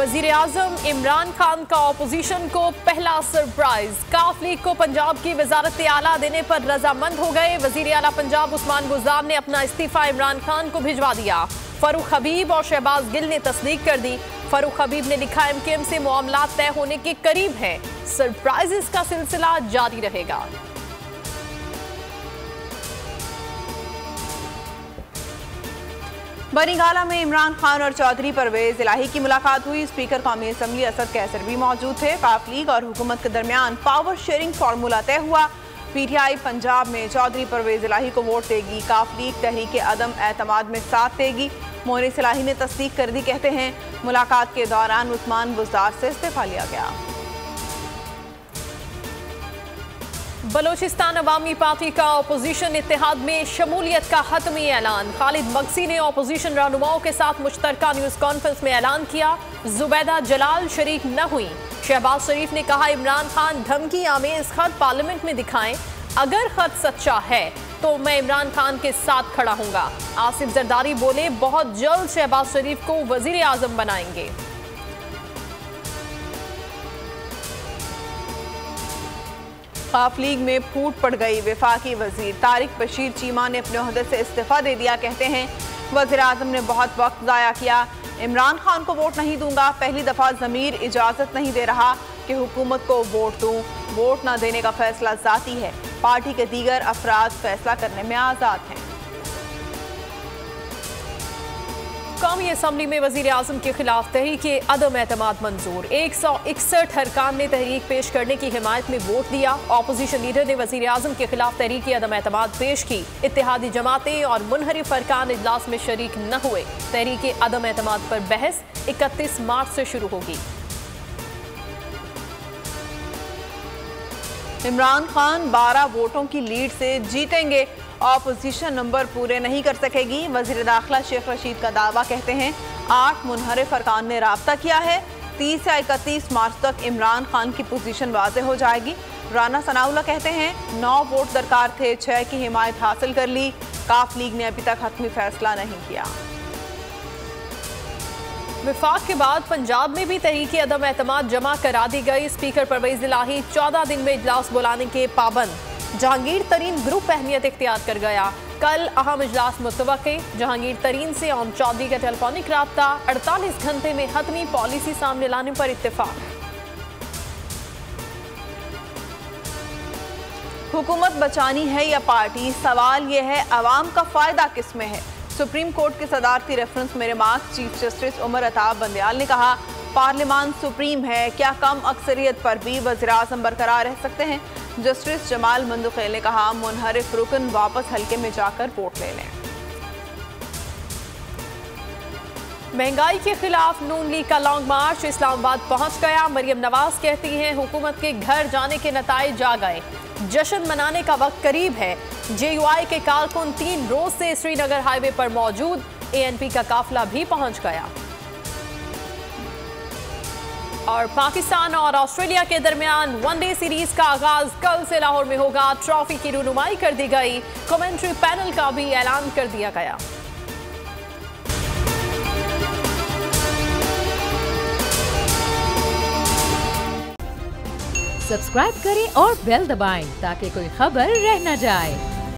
वजीर आजम इमरान खान का ऑपोजिशन को पहला सरप्राइज। काफ लीग को पंजाब की वजारत आला देने पर रजामंद हो गए। वजीर आला पंजाब उस्मान गुलजार ने अपना इस्तीफा इमरान खान को भिजवा दिया। फरूख हबीब और शहबाज गिल ने तस्दीक कर दी। फरूख हबीब ने लिखा, एमकेएम से मामला तय होने के करीब है, सरप्राइजेस का सिलसिला जारी रहेगा। बनीगाला में इमरान खान और चौधरी परवेज इलाही की मुलाकात हुई। स्पीकर कौमी असम्बली असद कैसर भी मौजूद थे। काफ लीग और हुकूमत के दरमियान पावर शेयरिंग फार्मूला तय हुआ। पीटीआई पंजाब में चौधरी परवेज इलाही को वोट देगी। काफ लीग तहरीक अदम एतमाद में साथ देगी। मोहनिस इलाही ने तस्दीक कर दी। कहते हैं मुलाकात के दौरान उस्मान बुज़दार से इस्तीफा लिया गया। बलोचिस्तान अवामी पार्टी का अपोजिशन इत्तेहाद में शमूलियत का हतमी ऐलान। खालिद मगसी ने अपोजिशन रहनुमाओं के साथ मुश्तरका न्यूज कॉन्फ्रेंस में ऐलान किया। जुबैदा जलाल शरीक न हुई। शहबाज शरीफ ने कहा, इमरान खान धमकी आमेज खत पार्लियामेंट में दिखाएं, अगर खत सच्चा है तो मैं इमरान खान के साथ खड़ा हूंगा। आसिफ जरदारी बोले, बहुत जल्द शहबाज शरीफ को वजीर आजम बनाएंगे। काफ लीग में फूट पड़ गई। वफाकी वजीर तारिक बशीर चीमा ने अपने ओहदे से इस्तीफा दे दिया। कहते हैं वजीर आजम ने बहुत वक्त ज़ाया किया। इमरान खान को वोट नहीं दूंगा। पहली दफ़ा ज़मीर इजाज़त नहीं दे रहा कि हुकूमत को वोट दूं। वोट न देने का फैसला ज़ाती है। पार्टी के दीगर अफराद फैसला करने में आज़ाद हैं। कौमी असम्बली में वजीर आजम के खिलाफ तहरीक अदम एतमाद मंजूर। 161 अरकान ने तहरीक पेश करने की हिमायत में वोट दिया। ऑपोजिशन लीडर ने वजीर आजम के खिलाफ तहरीक अदम एतमाद पेश की। इत्तेहादी जमातें और मुनहरिफ अरकान इजलास में शरीक न हुए। तहरीक अदम एतमाद पर बहस 31 मार्च से शुरू होगी। इमरान खान 12 वोटों की लीड से जीतेंगे। ऑपोजिशन नंबर पूरे नहीं कर सकेगी। वजीर दाखिला शेख रशीद का दावा। कहते हैं 8 मुनहरिफ अरकान ने राब्ता किया है। 30 या 31 मार्च तक इमरान खान की पोजीशन वाज़ेह हो जाएगी। राना सनाउल्लाह कहते हैं 9 वोट दरकार थे, 6 की हिमायत हासिल कर ली। काफ लीग ने अभी तक हतमी फैसला नहीं किया। विफाक के बाद पंजाब में भी तहरीक अदम एतमाद जमा करा दी गई। स्पीकर परवेज इलाही 14 दिन में इजलास बुलाने के पाबंद। जहांगीर तरीन ग्रुप अहमियत इख्तियार कर गया। कल अहम इजलास मुतवक्के। जहांगीर तरीन से ओम चौधरी का टेलीफोनिक राब्ता। 48 घंटे में हतमी पॉलिसी सामने लाने पर इत्तेफाक। हुकूमत बचानी है या पार्टी? सवाल यह है, अवाम का फायदा किस में है? सुप्रीम कोर्ट के सदारती रेफरेंस में remark chief justice Umar Ata Bandial ने कहा, पार्लियामान सुप्रीम है, क्या कम अक्सरियत पर भी वज़ीर आज़म बरकरार रह सकते हैं? जस्टिस जमाल मंदुखेल ने कहा, मुनहरिफ रुकन वापस हल्के में जाकर वोट ले लें। महंगाई के खिलाफ नून लीग का लॉन्ग मार्च इस्लामाबाद पहुंच गया। मरियम नवाज कहती हैं, हुकूमत के घर जाने के नताइज आ गए, जश्न मनाने का वक्त करीब है। जेयूआई के कारकुन 3 रोज से श्रीनगर हाईवे पर मौजूद। एएनपी का काफिला भी पहुंच गया। और पाकिस्तान और ऑस्ट्रेलिया के दरमियान वनडे सीरीज का आगाज कल से लाहौर में होगा। ट्रॉफी की रुनुमाई कर दी गई। कमेंट्री पैनल का भी ऐलान कर दिया गया। सब्सक्राइब करें और बेल दबाएं ताकि कोई खबर रह न जाए।